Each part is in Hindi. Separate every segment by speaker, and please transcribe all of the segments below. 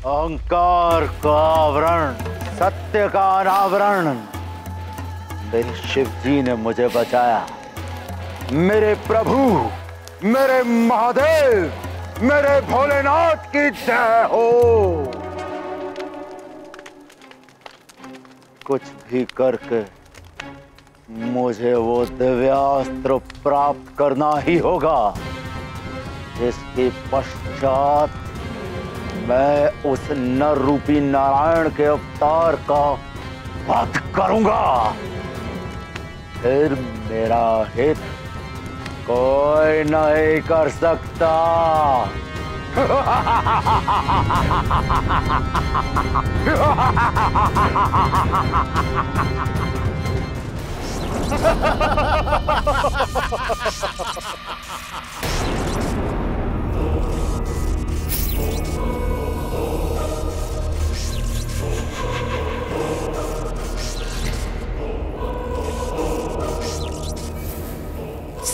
Speaker 1: अहंकार का आवरण, सत्य का अनावरण। मेरे शिव जी ने मुझे बचाया। मेरे प्रभु, मेरे महादेव, मेरे भोलेनाथ की जय हो। कुछ भी करके मुझे वो दिव्यास्त्र प्राप्त करना ही होगा, जिसके पश्चात मैं उस नर रूपी नारायण के अवतार का वध करूंगा। फिर मेरा हित कोई नहीं कर सकता।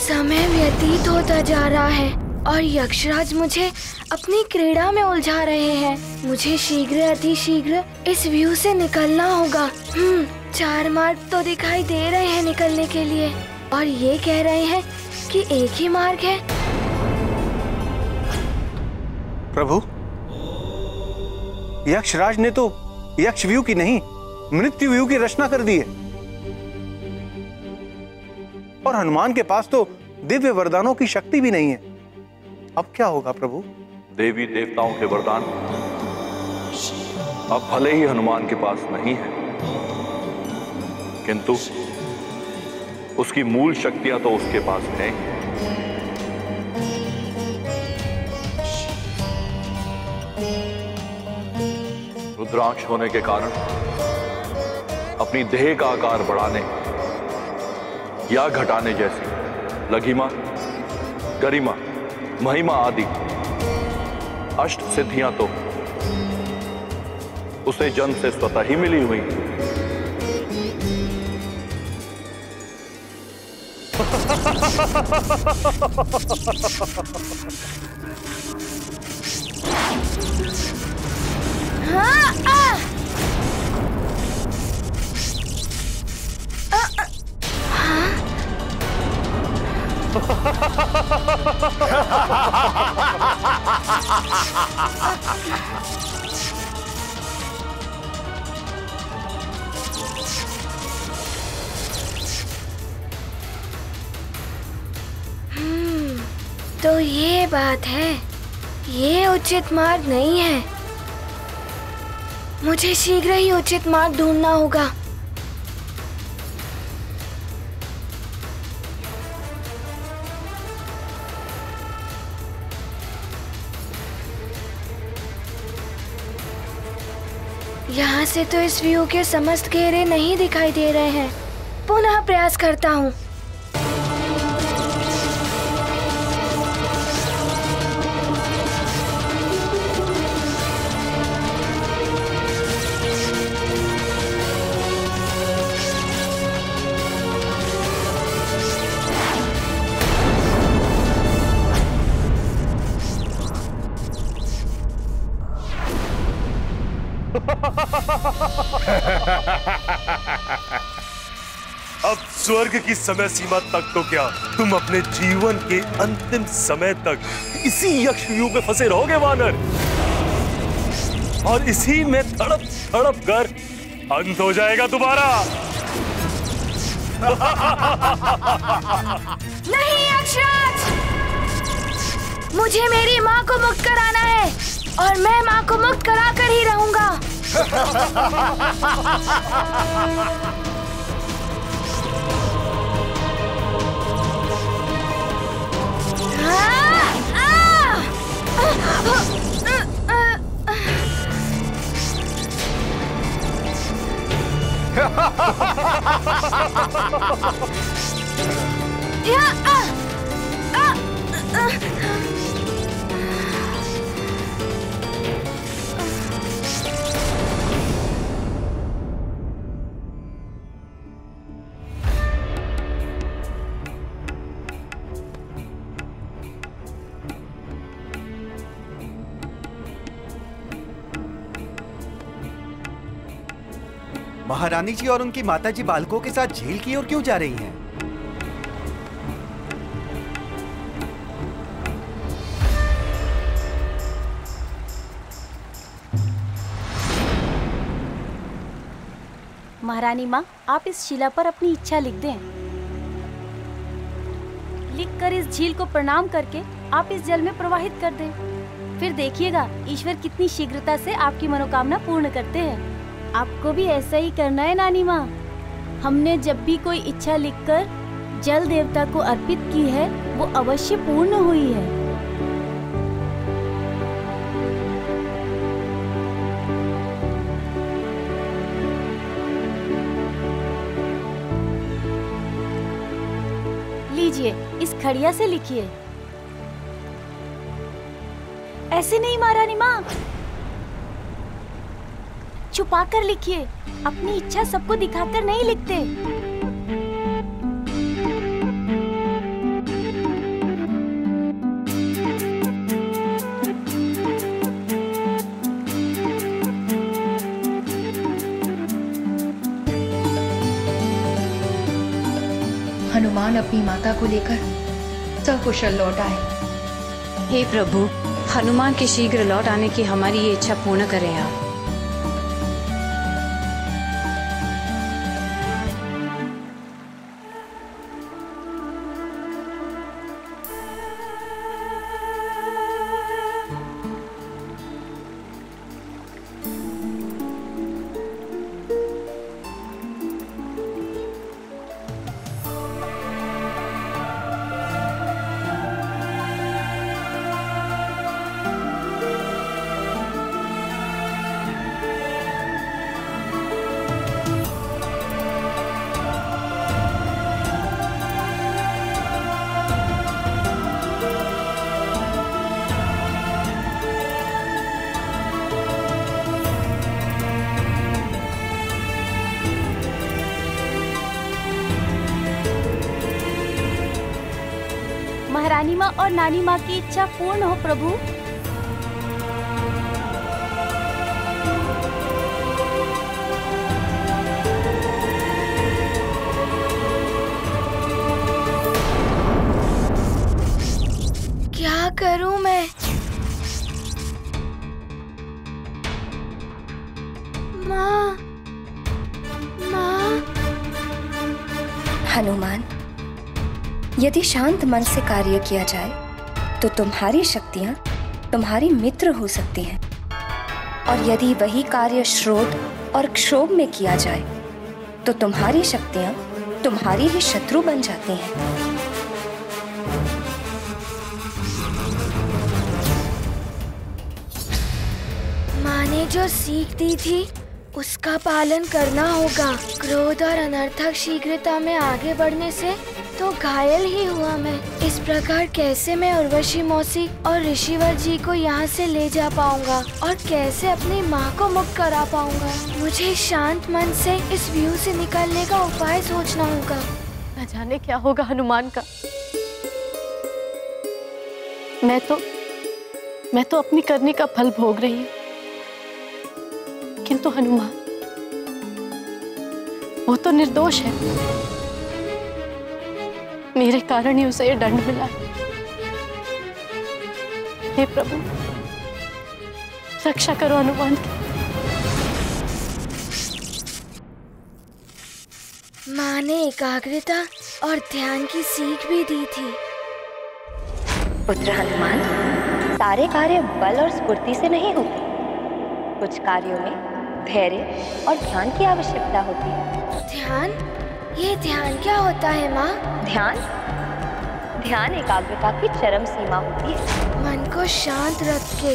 Speaker 2: समय व्यतीत होता जा रहा है और यक्षराज मुझे अपनी क्रीड़ा में उलझा रहे हैं। मुझे शीघ्र अतिशीघ्र इस व्यू से निकलना होगा। 4 मार्ग तो दिखाई दे रहे हैं निकलने के लिए और ये कह रहे हैं कि एक ही मार्ग है।
Speaker 3: प्रभु, यक्षराज ने तो यक्ष व्यू की नहीं, मृत्यु व्यू की रचना कर दी है। और हनुमान के पास तो दिव्य वरदानों की शक्ति भी नहीं है। अब क्या होगा प्रभु?
Speaker 4: देवी देवताओं के वरदान अब भले ही हनुमान के पास नहीं है, किंतु उसकी मूल शक्तियां तो उसके पास हैं। रुद्रांश होने के कारण अपनी देह का आकार बढ़ाने या घटाने जैसी लघिमा, गरिमा, महिमा आदि अष्ट सिद्धियां तो उसे जन्म से स्वतः ही मिली हुई।
Speaker 2: तो ये बात है, ये उचित मार्ग नहीं है। मुझे शीघ्र ही उचित मार्ग ढूंढना होगा। यहाँ से तो इस व्यू के समस्त घेरे नहीं दिखाई दे रहे हैं। पुनः प्रयास करता हूँ।
Speaker 5: अब स्वर्ग की समय सीमा तक तो क्या, तुम अपने जीवन के अंतिम समय तक इसी यक्ष व्यू में फंसे रहोगे वानर, और इसी में तड़प तड़प कर अंत हो जाएगा तुम्हारा।
Speaker 2: नहीं यक्षराज, मुझे मेरी माँ को मुक्त कराना है और मैं माँ को मुक्त कराकर ही रहूंगा।
Speaker 6: महारानी जी और उनकी माताजी बालकों के साथ झील की ओर क्यों जा रही हैं?
Speaker 7: महारानी माँ, आप इस शिला पर अपनी इच्छा लिख दें। लिखकर इस झील को प्रणाम करके आप इस जल में प्रवाहित कर दें। फिर देखिएगा ईश्वर कितनी शीघ्रता से आपकी मनोकामना पूर्ण करते हैं। आपको भी ऐसा ही करना है नानी माँ। हमने जब भी कोई इच्छा लिखकर जल देवता को अर्पित की है वो अवश्य पूर्ण हुई है। लीजिए, इस खड़िया से लिखिए। ऐसे नहीं महारानी माँ, छुपा कर लिखिए। अपनी इच्छा सबको दिखाकर नहीं लिखते।
Speaker 8: हनुमान अपनी माता को लेकर सकुशल लौट आए।
Speaker 9: हे प्रभु, हनुमान के शीघ्र लौट आने की हमारी ये इच्छा पूर्ण करें आप।
Speaker 7: महारानी माँ और नानी माँ की इच्छा पूर्ण हो प्रभु।
Speaker 2: क्या करूं मैं? माँ, माँ।
Speaker 10: हनुमान, यदि शांत मन से कार्य किया जाए तो तुम्हारी शक्तियां तुम्हारी मित्र हो सकती हैं, और यदि वही कार्य श्रोत और क्षोभ में किया जाए तो तुम्हारी शक्तियां तुम्हारी ही शत्रु बन जाती हैं।
Speaker 2: माँ ने जो सीख दी थी उसका पालन करना होगा। क्रोध और अनर्थक शीघ्रता में आगे बढ़ने से तो घायल ही हुआ मैं। इस प्रकार कैसे मैं उर्वशी मौसी और ऋषिवर जी को यहाँ से ले जा पाऊंगा और कैसे अपनी माँ को मुक्त करा पाऊंगा? मुझे शांत मन से इस व्यू से निकलने का उपाय सोचना होगा।
Speaker 11: न जाने क्या होगा हनुमान का। मैं तो अपनी करनी का फल भोग रही हूँ, किंतु हनुमान वो तो निर्दोष है। मेरे कारण ही उसे ये दंड मिला है। हे प्रभु, रक्षा करो हनुमान की।
Speaker 2: माँ ने एकाग्रता और ध्यान की सीख भी दी थी।
Speaker 10: पुत्र हनुमान, सारे कार्य बल और स्फूर्ति से नहीं होते। कुछ कार्यों में धैर्य और ध्यान की आवश्यकता होती है।
Speaker 2: ध्यान? ये ध्यान क्या होता है माँ?
Speaker 10: ध्यान एकाग्रता की चरम सीमा होती है।
Speaker 2: मन को शांत रख के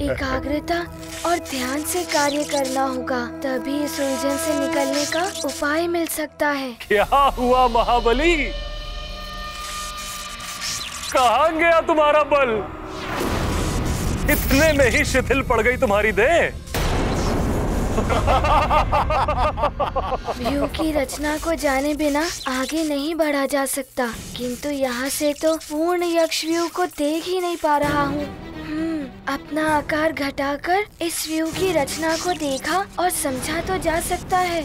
Speaker 2: एकाग्रता और ध्यान से कार्य करना होगा, तभी इस उलझन से निकलने का उपाय मिल सकता है।
Speaker 5: क्या हुआ महाबली? कहाँ गया तुम्हारा बल? इतने में ही शिथिल पड़ गई तुम्हारी देह।
Speaker 2: व्यू की रचना को जाने बिना आगे नहीं बढ़ा जा सकता, किंतु यहाँ से तो पूर्ण यक्ष व्यू को देख ही नहीं पा रहा हूँ। अपना आकार घटाकर इस व्यू की रचना को देखा और समझा तो जा सकता है।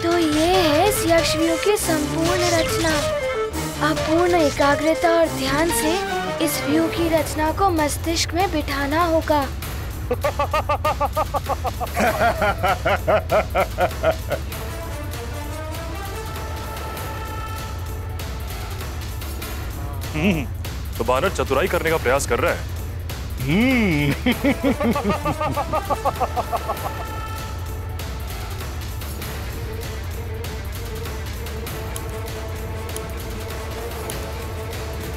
Speaker 2: तो ये है इस यक्षव्यूह की संपूर्ण रचना। अब पूर्ण एकाग्रता और ध्यान से इस व्यू की रचना को मस्तिष्क में बिठाना होगा।
Speaker 5: तो बानर चतुराई करने का प्रयास कर रहा है।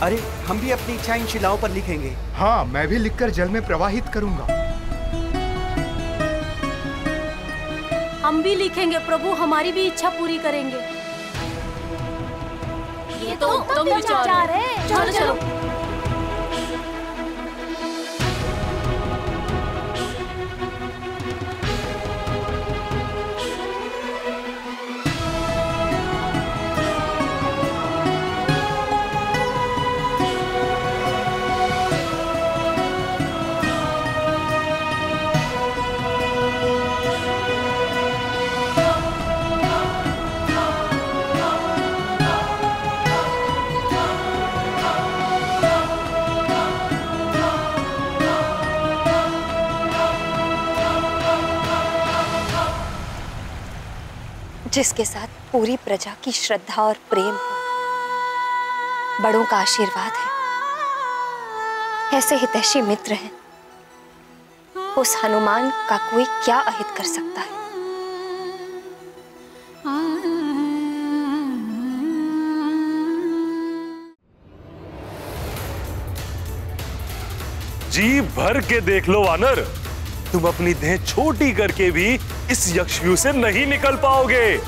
Speaker 6: अरे हम भी अपनी इच्छा इन शिलाओं पर लिखेंगे।
Speaker 12: हाँ, मैं भी लिखकर जल में प्रवाहित करूंगा।
Speaker 7: हम भी लिखेंगे प्रभु, हमारी भी इच्छा पूरी करेंगे। ये तो उत्तम विचार है। चलो चलो।
Speaker 10: जिसके साथ पूरी प्रजा की श्रद्धा और प्रेम हो, बड़ों का आशीर्वाद है, ऐसे हितैषी मित्र हैं, उस हनुमान का कोई क्या अहित कर सकता है।
Speaker 5: जी भर के देख लो वानर, तुम अपनी देह छोटी करके भी इस यक्षव्यूह से नहीं निकल पाओगे।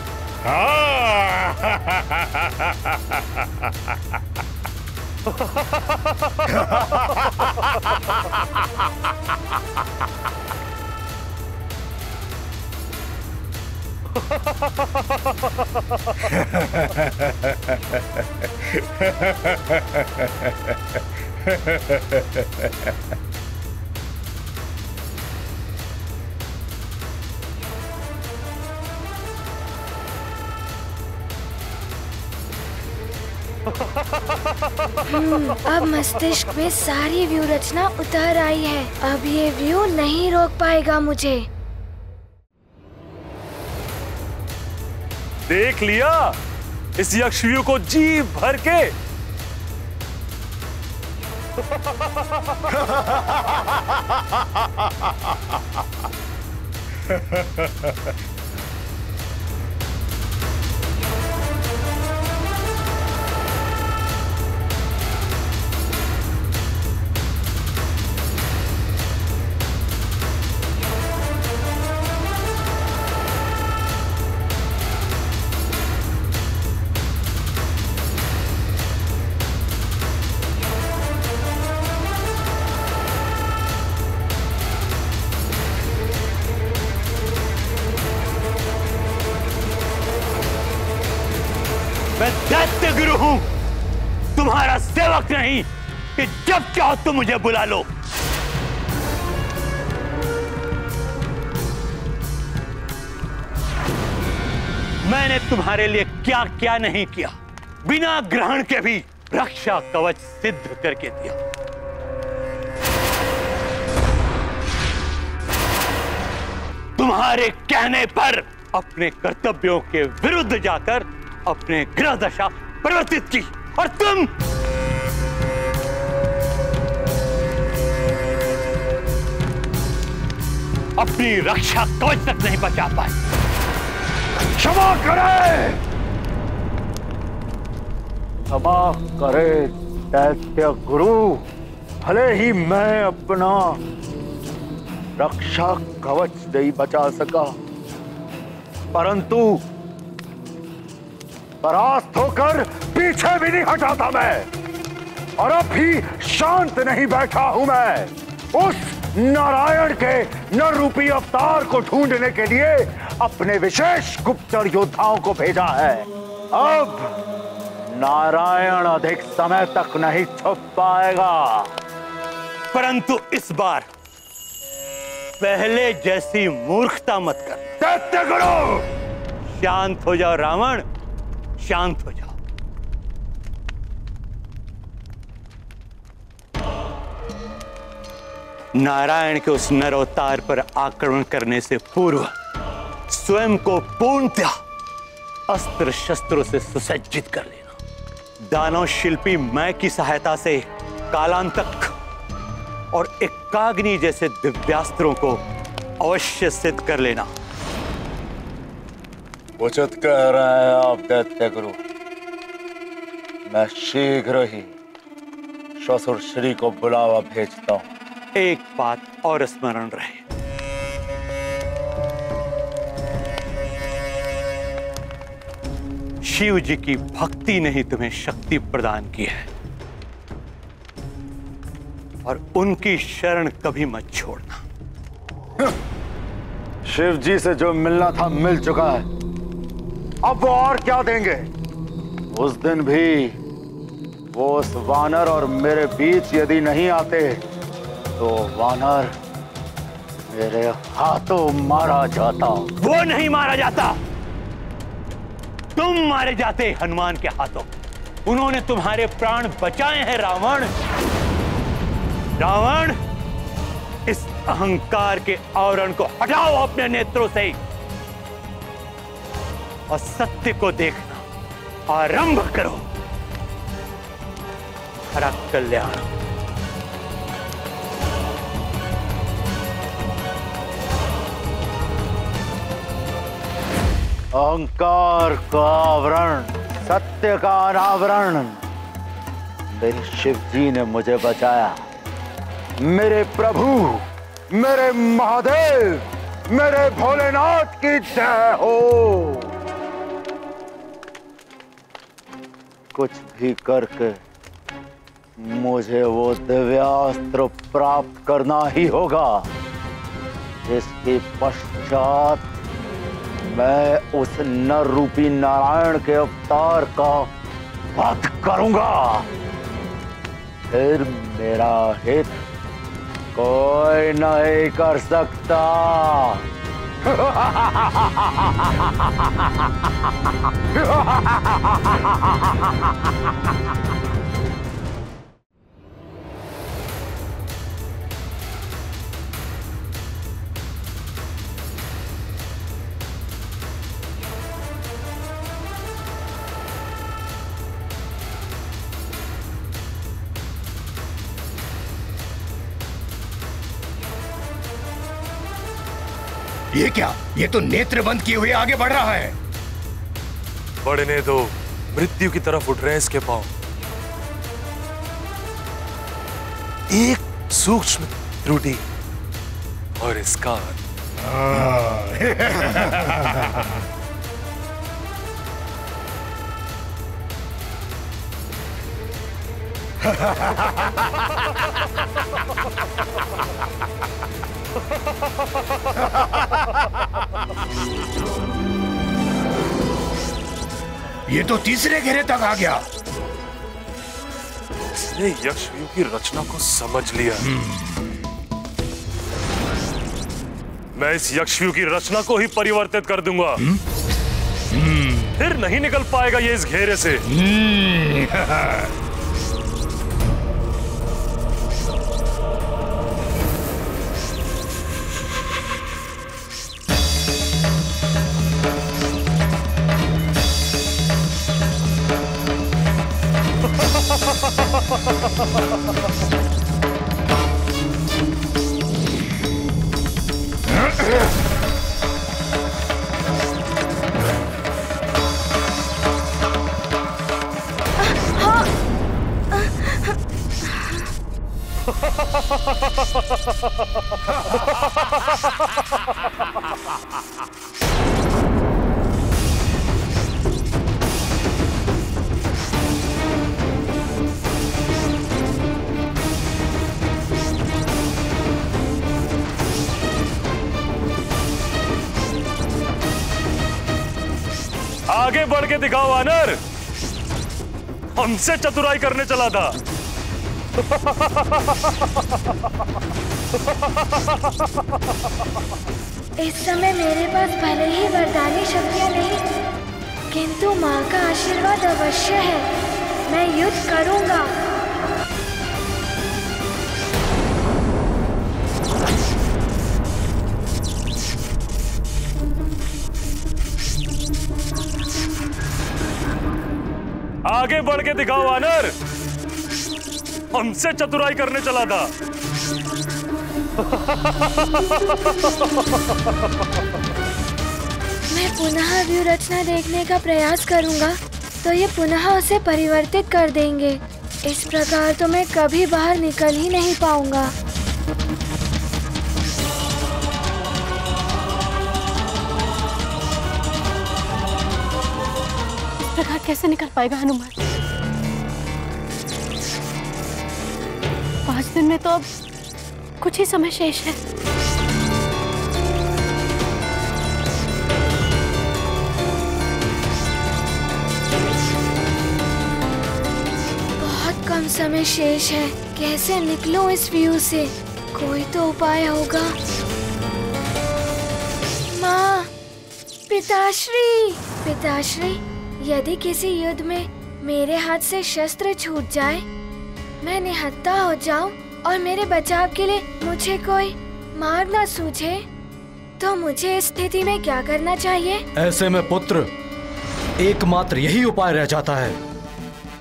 Speaker 2: अब मस्तिष्क में सारी व्यू रचना उतर आई है। अब ये व्यू नहीं रोक पाएगा मुझे।
Speaker 5: देख लिया इस यक्षव्यूह को जी भर के।
Speaker 1: मैं दैत्य गुरु हूं, तुम्हारा सेवक नहीं कि जब चाहो तुम मुझे बुला लो। मैंने तुम्हारे लिए क्या क्या नहीं किया, बिना ग्रहण के भी रक्षा कवच सिद्ध करके दिया। तुम्हारे कहने पर अपने कर्तव्यों के विरुद्ध जाकर अपने ग्रह दशा परिवर्तित की, और तुम अपनी रक्षा कवच तक नहीं बचा पाए।
Speaker 13: क्षमा करे, क्षमा करे दैत्य गुरु। भले ही मैं अपना रक्षा कवच नहीं बचा सका, परंतु परास्त होकर पीछे भी नहीं हटा था मैं, और अब भी शांत नहीं बैठा हूं मैं। उस नारायण के नर रूपी अवतार को ढूंढने के लिए अपने विशेष गुप्तचर योद्धाओं को भेजा है। अब नारायण अधिक समय तक नहीं छुप पाएगा।
Speaker 1: परंतु इस बार पहले जैसी मूर्खता मत कर।
Speaker 13: दैत्य गुरु,
Speaker 1: शांत हो जाओ रावण, शांत हो जाओ। नारायण के उस नर अवतार पर आक्रमण करने से पूर्व स्वयं को पूर्णतः अस्त्र शस्त्रों से सुसज्जित कर लेना। दानव शिल्पी मैं की सहायता से कालांतक और एकाग्नि जैसे दिव्यास्त्रों को अवश्य सिद्ध कर लेना।
Speaker 13: उचित कह रहे हैं आप दैत्य गुरु। मैं शीघ्र ही ससुर श्री को बुलावा भेजता हूं।
Speaker 1: एक बात और स्मरण रहे, शिव जी की भक्ति ने ही तुम्हें शक्ति प्रदान की है, और उनकी शरण कभी मत छोड़ना।
Speaker 13: शिव जी से जो मिलना था मिल चुका है, अब वो और क्या देंगे। उस दिन भी वो उस वानर और मेरे बीच यदि नहीं आते तो वानर मेरे हाथों मारा जाता।
Speaker 1: वो नहीं मारा जाता, तुम मारे जाते हनुमान के हाथों। उन्होंने तुम्हारे प्राण बचाए हैं रावण। रावण, इस अहंकार के आवरण को हटाओ अपने नेत्रों से और सत्य को देखना आरंभ करो। हरा कल्याण।
Speaker 13: अहंकार का आवरण, सत्य का अनावरण, मेरे शिव जी ने मुझे बचाया। मेरे प्रभु, मेरे महादेव, मेरे भोलेनाथ की जय हो। कुछ भी करके मुझे वो दिव्यास्त्र प्राप्त करना ही होगा, जिसके पश्चात मैं उस नर रूपी नारायण के अवतार का वध करूंगा। फिर मेरा हित कोई नहीं कर सकता।
Speaker 12: ये क्या? ये तो नेत्र बंद किए हुए आगे बढ़ रहा है।
Speaker 5: बढ़ने दो, मृत्यु की तरफ उठ रहे हैं इसके पांव। एक सूक्ष्म त्रुटि और इसका
Speaker 12: ये तो तीसरे घेरे तक आ गया।
Speaker 5: इसने यक्षव्यूह की रचना को समझ लिया। मैं इस यक्षव्यूह की रचना को ही परिवर्तित कर दूंगा। फिर नहीं निकल पाएगा ये इस घेरे से। आगे बढ़ के दिखाओ वानर, हमसे चतुराई करने चला था।
Speaker 2: इस समय मेरे पास भले ही वरदानी शक्तियाँ नहीं, किंतु माँ का आशीर्वाद अवश्य है। मैं युद्ध करूँगा।
Speaker 5: आगे बढ़ के दिखाओ वानर, हमसे चतुराई करने चला था।
Speaker 2: मैं पुनः व्यूह रचना देखने का प्रयास करूंगा तो ये पुनः उसे परिवर्तित कर देंगे। इस प्रकार तो मैं कभी बाहर निकल ही नहीं पाऊंगा।
Speaker 11: इस प्रकार कैसे निकल पाएगा हनुमान? 5 दिन में तो अब कुछ ही समय शेष है।
Speaker 2: बहुत कम समय शेष है। कैसे निकलूं इस व्यू से? कोई तो उपाय होगा। माँ, पिताश्री, पिताश्री, यदि किसी युद्ध में मेरे हाथ से शस्त्र छूट जाए, मैं निहत्था हो जाऊं और मेरे बचाव के लिए मुझे कोई मार्ग न सूझे, तो मुझे इस स्थिति में क्या करना चाहिए?
Speaker 14: ऐसे में पुत्र, एकमात्र यही उपाय रह जाता है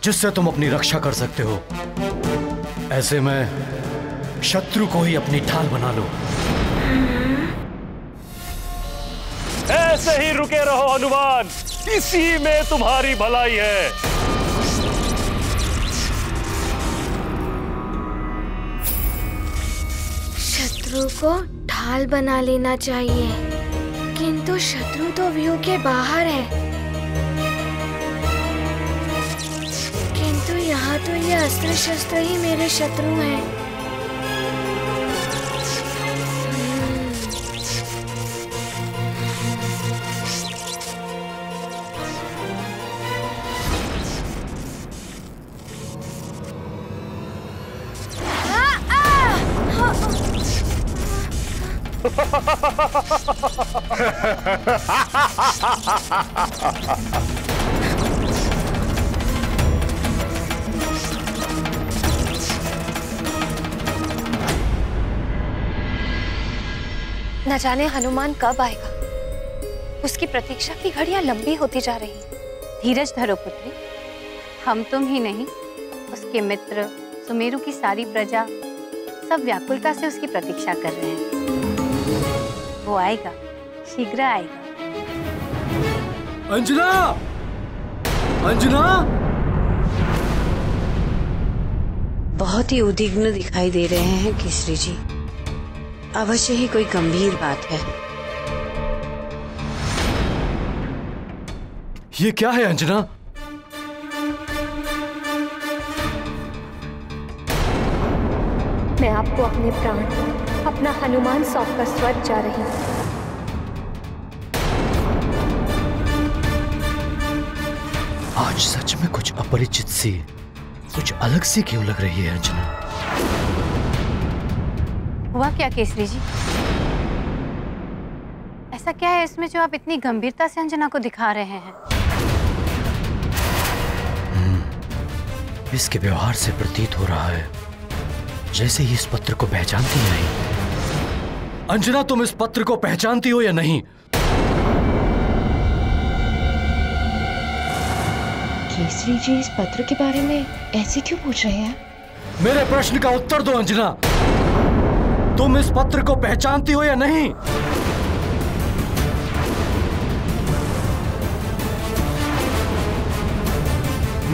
Speaker 14: जिससे तुम अपनी रक्षा कर सकते हो। ऐसे में शत्रु को ही अपनी ढाल बना लो।
Speaker 5: ऐसे ही रुके रहो हनुमान, इसी में तुम्हारी भलाई है।
Speaker 2: शत्रु को ढाल बना लेना चाहिए, किंतु शत्रु तो व्यू के बाहर है। किंतु यहाँ तो ये अस्त्र शस्त्र ही मेरे शत्रु हैं।
Speaker 10: न जाने हनुमान कब आएगा। उसकी प्रतीक्षा की घड़ियां लंबी होती जा रही।
Speaker 9: धीरज धरो पुत्री, हम तुम ही नहीं, उसके मित्र, सुमेरु की सारी प्रजा सब व्याकुलता से उसकी प्रतीक्षा कर रहे हैं। वो आएगा, शीघ्र आएगा।
Speaker 14: अंजना! अंजना!
Speaker 9: बहुत ही उद्विग्न दिखाई दे रहे हैं केसरी जी। अवश्य ही कोई गंभीर बात है।
Speaker 14: ये क्या है अंजना?
Speaker 11: मैं आपको अपने प्राण, अपना हनुमान सौंपकर स्वर्ग जा रही हूँ।
Speaker 14: आज सच में कुछ अपरिचित सी, कुछ अलग सी क्यों लग रही है अंजना?
Speaker 9: हुआ क्या केसरी जी? ऐसा क्या है इसमें जो आप इतनी गंभीरता से अंजना को दिखा रहे हैं?
Speaker 14: इसके व्यवहार से प्रतीत हो रहा है जैसे ही इस पत्र को पहचानती ही नहीं। अंजना, तुम इस पत्र को पहचानती हो या नहीं?
Speaker 8: केसरी जी इस पत्र के बारे में ऐसे क्यों पूछ रहे हैं?
Speaker 14: मेरे प्रश्न का उत्तर दो अंजना। तुम इस पत्र को पहचानती हो या नहीं?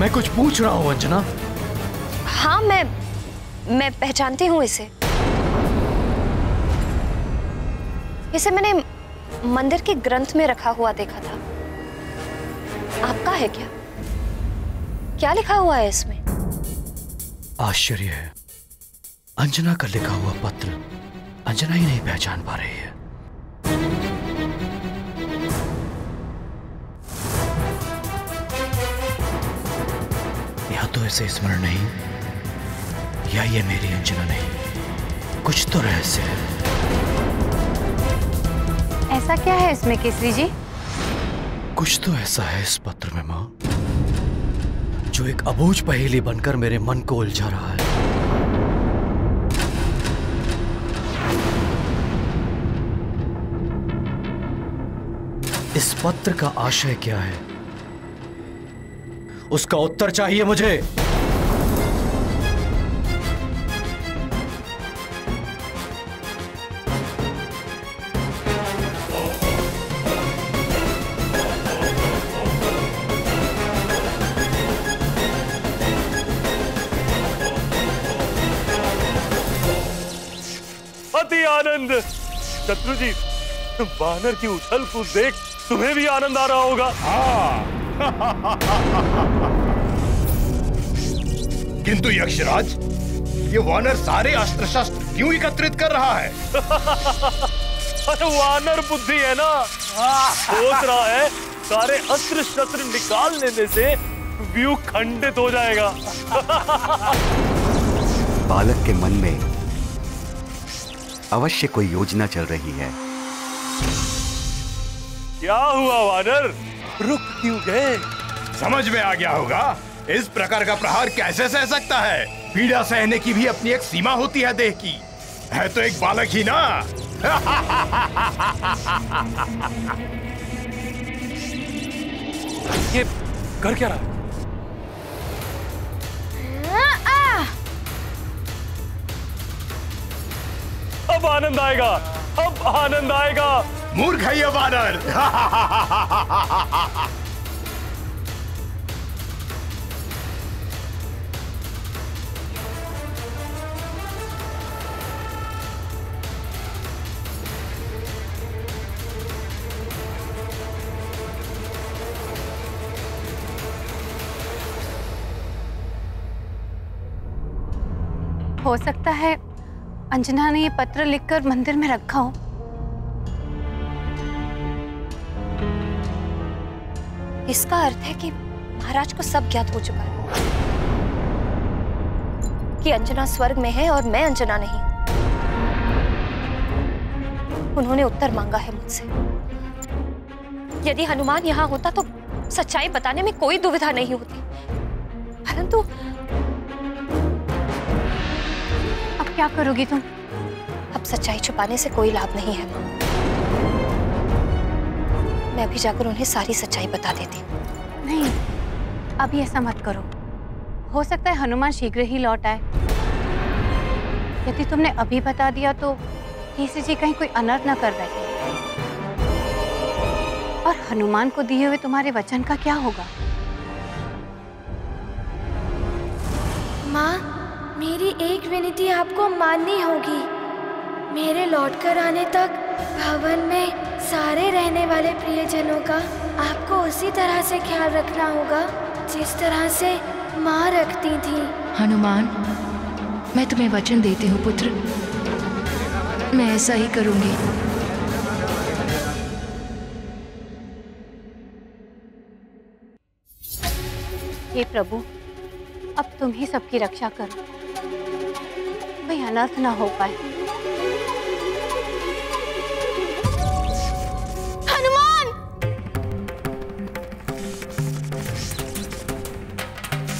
Speaker 14: मैं कुछ पूछ रहा हूं अंजना।
Speaker 10: हाँ, मैं पहचानती हूँ इसे। इसे मैंने मंदिर के ग्रंथ में रखा हुआ देखा था। आपका है क्या? क्या लिखा हुआ है इसमें?
Speaker 14: आश्चर्य है, अंजना का लिखा हुआ पत्र अंजना ही नहीं पहचान पा रही है। या तो इसे स्मरण नहीं, या ये मेरी अंजना नहीं, कुछ तो रहस्य है।
Speaker 9: ऐसा क्या है इसमें केसरी जी?
Speaker 14: कुछ तो ऐसा है इस पत्र में मां, जो एक अबूझ पहेली बनकर मेरे मन को उलझा रहा है। इस पत्र का आशय क्या है, उसका उत्तर चाहिए मुझे।
Speaker 5: अति आनंद। शत्रु जी, वानर की उछल कूद देख तुम्हें भी आनंद आ रहा होगा।
Speaker 12: किंतु यक्षराज, ये वानर सारे अस्त्र शस्त्र क्यों एकत्रित कर रहा है?
Speaker 5: अरे वानर बुद्धि है ना, सोच रहा है सारे अस्त्र शस्त्र निकाल लेने से व्यू खंडित हो जाएगा।
Speaker 15: बालक के मन में अवश्य कोई योजना चल रही है।
Speaker 5: क्या हुआ वानर, रुक क्यों गए?
Speaker 12: समझ में आ गया होगा, इस प्रकार का प्रहार कैसे सह सकता है? पीड़ा सहने की भी अपनी एक सीमा होती है देह की। है तो एक बालक ही ना।
Speaker 5: ये कर क्या रहा है? अब आनंद आएगा, अब आनंद आएगा।
Speaker 12: मूर्ख है ये वानर।
Speaker 9: हो सकता है अंजना ने ये पत्र लिखकर मंदिर में रखा हो।
Speaker 10: इसका अर्थ है कि महाराज को सब ज्ञात हो चुका है कि अंजना स्वर्ग में है और मैं अंजना नहीं। उन्होंने उत्तर मांगा है मुझसे। यदि हनुमान यहाँ होता तो सच्चाई बताने में कोई दुविधा नहीं होती, परंतु
Speaker 9: अब क्या करोगी तुम?
Speaker 10: अब सच्चाई छुपाने से कोई लाभ नहीं है माँ। मैं अभी जाकर उन्हें सारी सच्चाई बता देती हूँ।
Speaker 9: नहीं, अभी ऐसा मत करो। हो सकता है हनुमान शीघ्र ही लौट आए। यदि तुमने अभी बता दिया तो केसरी जी कहीं कोई अनर्थ न कर बैठे। और हनुमान को दिए हुए तुम्हारे वचन का क्या होगा?
Speaker 2: माँ, मेरी एक विनती आपको माननी होगी। मेरे लौटकर आने तक भवन में सारे रहने वाले प्रियजनों का आपको उसी तरह से ख्याल रखना होगा जिस तरह से माँ रखती थी।
Speaker 8: हनुमान, मैं तुम्हें वचन देती हूँ पुत्र, मैं ऐसा ही करूंगी।
Speaker 9: हे प्रभु, अब तुम ही सबकी रक्षा करो, कोई अनर्थ ना हो पाए।
Speaker 2: हनुमान!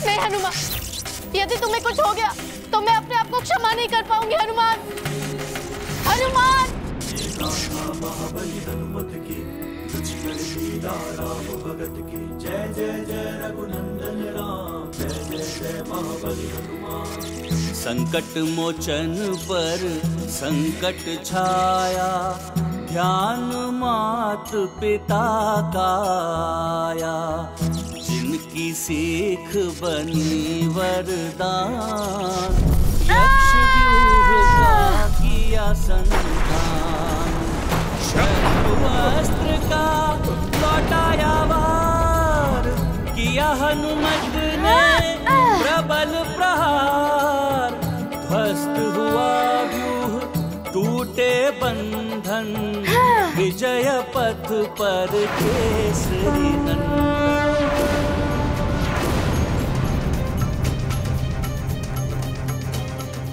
Speaker 16: नहीं हनुमान, यदि तुम्हें कुछ हो गया तो मैं अपने आप को क्षमा नहीं कर पाऊंगी। हनुमान, हनुमान! जय जय जय रघुनंदन राम, जय जय जय महाबली हनुमान।
Speaker 17: संकट मोचन पर संकट छाया, ध्यान मातृ पिता का आया। जिनकी सीख बनी वरदान, यक्ष व्यूह का किया संधान। अस्त्र का लौटाया वार, किया हनुमत ने प्रबल प्रहार। ध्वस्त हुआ व्यूह, टूटे बंधन, विजय पथ पर केसरी नंदन।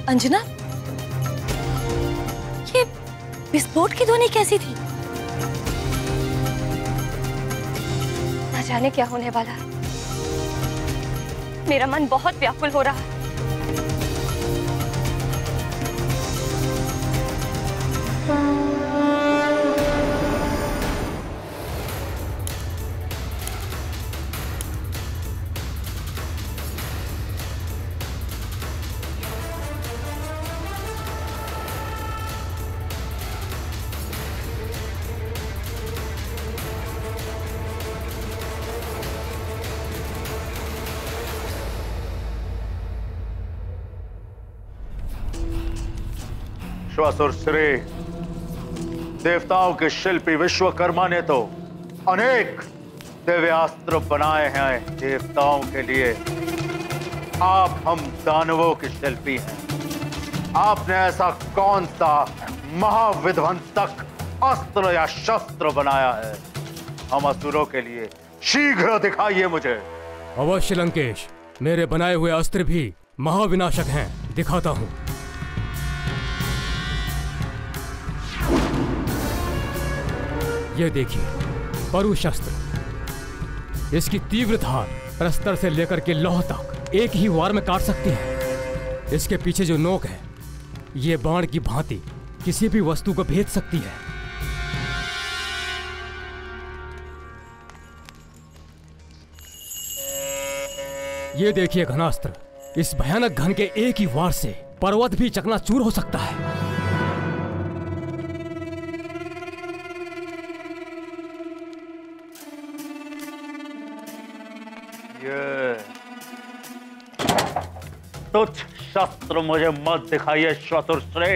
Speaker 18: अंजना, ये विस्फोट की ध्वनि कैसी थी?
Speaker 11: ना जाने क्या होने वाला है। मेरा मन बहुत व्याकुल हो रहा है।
Speaker 13: श्वासुर श्री, देवताओं के शिल्पी विश्वकर्मा ने तो अनेक दिव्यास्त्र बनाए हैं देवताओं के लिए। आप हम दानवों के शिल्पी हैं। आपने ऐसा कौन सा महाविध्वंसक अस्त्र या शस्त्र बनाया है हम असुरों के लिए? शीघ्र दिखाइए मुझे।
Speaker 19: अवश्य लंकेश, मेरे बनाए हुए अस्त्र भी महाविनाशक हैं। दिखाता हूं। ये देखिए, परुशस्त्र। इसकी तीव्र धार प्रस्तर से लेकर के लौह तक एक ही वार में काट सकती है। इसके पीछे जो नोक है, ये बाण की भांति किसी भी वस्तु को भेद सकती है। ये देखिए घनास्त्र, इस भयानक घन के एक ही वार से पर्वत भी चकनाचूर हो सकता है।
Speaker 13: तुच्छ शस्त्र मुझे मत दिखाइए श्वासुर श्री।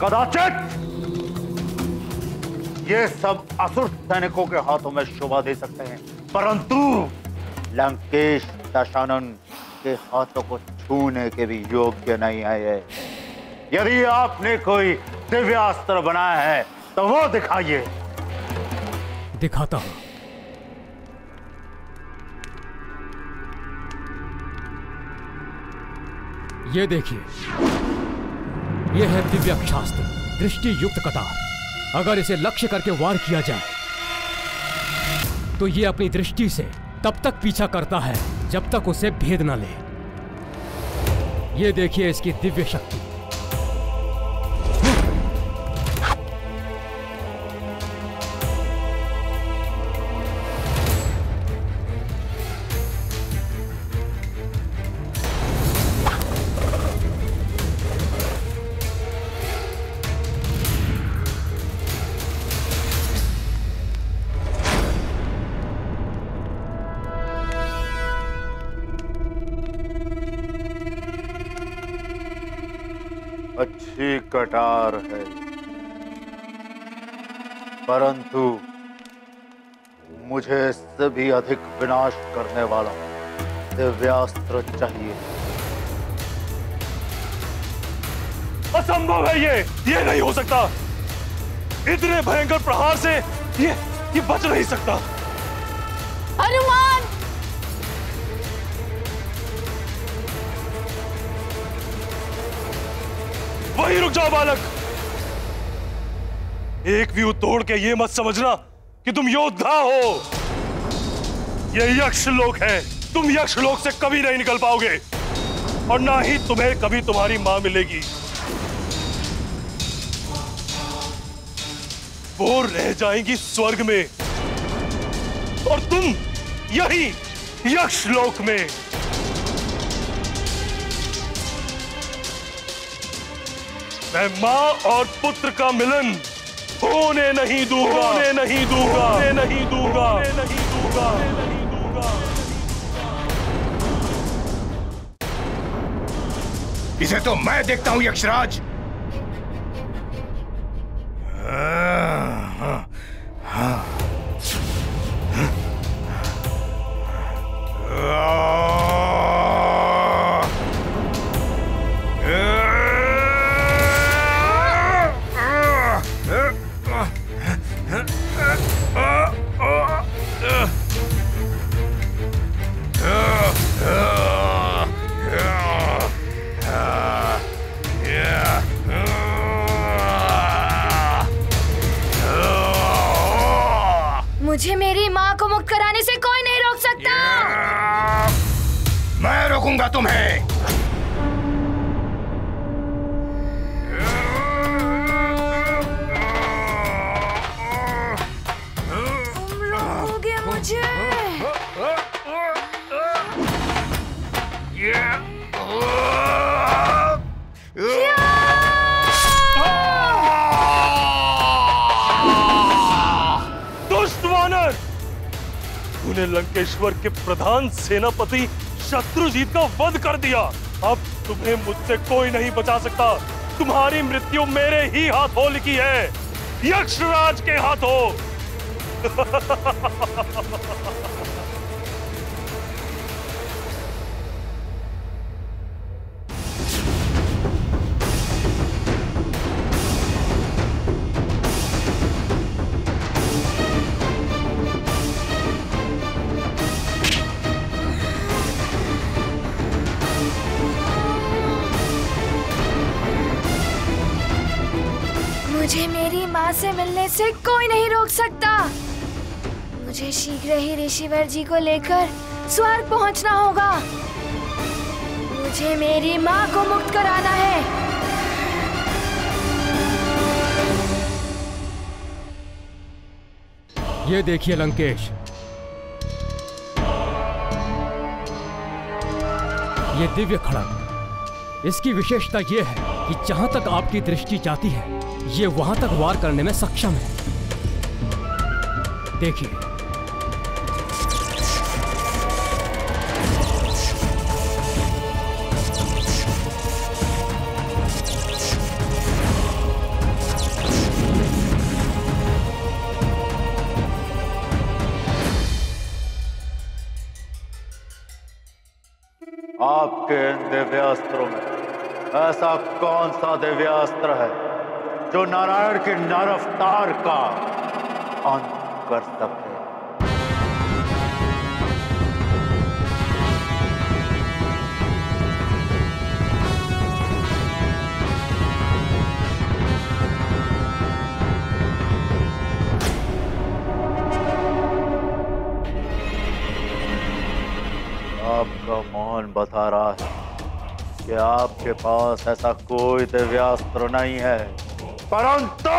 Speaker 13: कदाचित ये सब असुर सैनिकों के हाथों में शोभा दे सकते हैं, परंतु लंकेश दशानन के हाथों को छूने के भी योग्य नहीं है। यदि आपने कोई दिव्यास्त्र बनाया है तो वो दिखाइए।
Speaker 19: दिखाता हूं। ये देखिए, यह है दिव्यास्त्र, दृष्टि युक्त कटार। अगर इसे लक्ष्य करके वार किया जाए तो ये अपनी दृष्टि से तब तक पीछा करता है जब तक उसे भेद न ले। ये देखिए इसकी दिव्य शक्ति।
Speaker 13: अच्छी कटार है, परंतु मुझे इससे भी अधिक विनाश करने वाला दिव्यास्त्र चाहिए।
Speaker 5: असंभव है ये नहीं हो सकता। इतने भयंकर प्रहार से ये बच नहीं सकता।
Speaker 16: हनुमान!
Speaker 5: वहीं रुक जाओ बालक। एक व्यू तोड़ के ये मत समझना कि तुम योद्धा हो। ये यक्ष लोक है। तुम यक्ष लोक से कभी नहीं निकल पाओगे और ना ही तुम्हें कभी तुम्हारी मां मिलेगी। वो रह जाएंगी स्वर्ग में और तुम यही यक्ष लोक में। मैं मां और पुत्र का मिलन होने नहीं दूंगा, होने नहीं दूंगा, होने नहीं दूंगा, होने नहीं दूंगा, होने नहीं दूंगा।
Speaker 12: इसे तो मैं देखता हूं यक्षराज।
Speaker 2: मुझे मेरी माँ को मुक्त कराने से कोई नहीं रोक सकता।
Speaker 12: मैं रोकूंगा तुम्हें।
Speaker 2: तुम रोकोगे मुझे?
Speaker 5: तूने लंकेश्वर के प्रधान सेनापति शत्रुजीत का वध कर दिया। अब तुम्हें मुझसे कोई नहीं बचा सकता। तुम्हारी मृत्यु मेरे ही हाथों लिखी है, यक्षराज के हाथों।
Speaker 2: मुझे मेरी माँ से मिलने से कोई नहीं रोक सकता। मुझे शीघ्र ही ऋषिवर जी को लेकर स्वर्ग पहुँचना होगा। मुझे मेरी माँ को मुक्त कराना है।
Speaker 19: ये देखिए लंकेश, ये दिव्य खड़ग, इसकी विशेषता ये है कि जहां तक आपकी दृष्टि जाती है ये वहां तक वार करने में सक्षम है। देखिए,
Speaker 1: आपके इन दिव्यास्त्रों में ऐसा कौन सा दिव्यास्त्र है जो नारायण के नर अवतार का अंत कर सके? आपका मौन बता रहा है कि आपके पास ऐसा कोई दिव्यास्त्र नहीं है, परंतु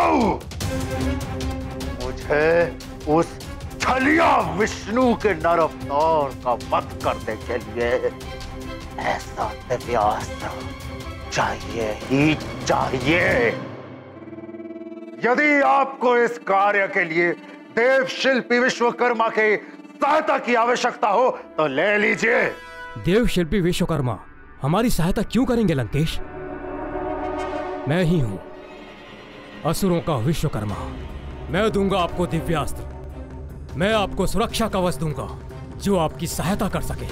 Speaker 1: मुझे उस छलिया विष्णु के नर अवतार का वध करने के लिए ऐसा दिव्यास्त्र चाहिए ही चाहिए। यदि आपको इस कार्य के लिए देव शिल्पी विश्वकर्मा के सहायता की आवश्यकता हो तो ले लीजिए।
Speaker 19: देव शिल्पी विश्वकर्मा हमारी सहायता क्यों करेंगे लंकेश? मैं ही हूं असुरों का विश्वकर्मा। मैं दूंगा आपको दिव्यास्त्र। मैं आपको सुरक्षा कवच दूंगा जो आपकी सहायता कर सके।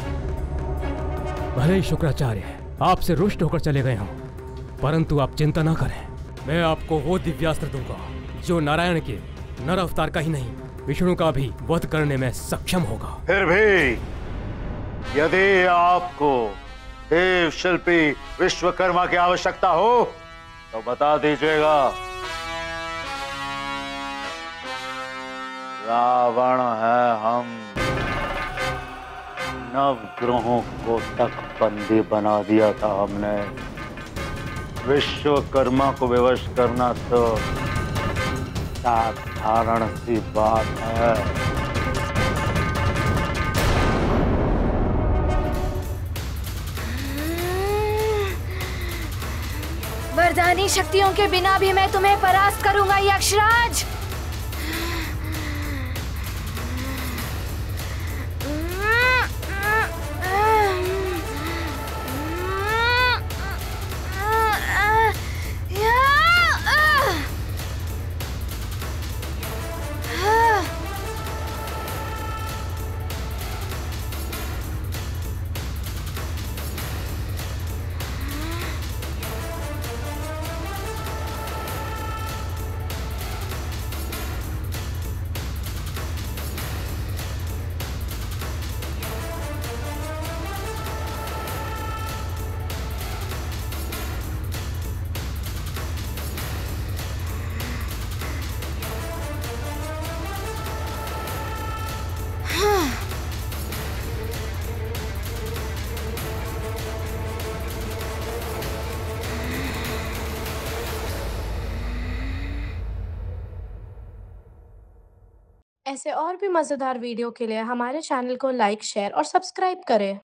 Speaker 19: भले ही शुक्राचार्य आपसे रुष्ट होकर चले गए हों, परंतु आप चिंता ना करें। मैं आपको वो दिव्यास्त्र दूंगा जो नारायण के नर अवतार का ही नहीं, विष्णु का भी वध करने में सक्षम होगा।
Speaker 1: फिर भी यदि आपको देव शिल्पी विश्वकर्मा की आवश्यकता हो तो बता दीजिएगा। रावण है हम, नवग्रहों को तक बंदी बना दिया था हमने। विश्वकर्मा को विवश करना तो साधारण सी बात है।
Speaker 2: वरदानी शक्तियों के बिना भी मैं तुम्हें परास्त करूंगा यक्षराज।
Speaker 16: ऐसे और भी मज़ेदार वीडियो के लिए हमारे चैनल को लाइक, शेयर और सब्सक्राइब करें।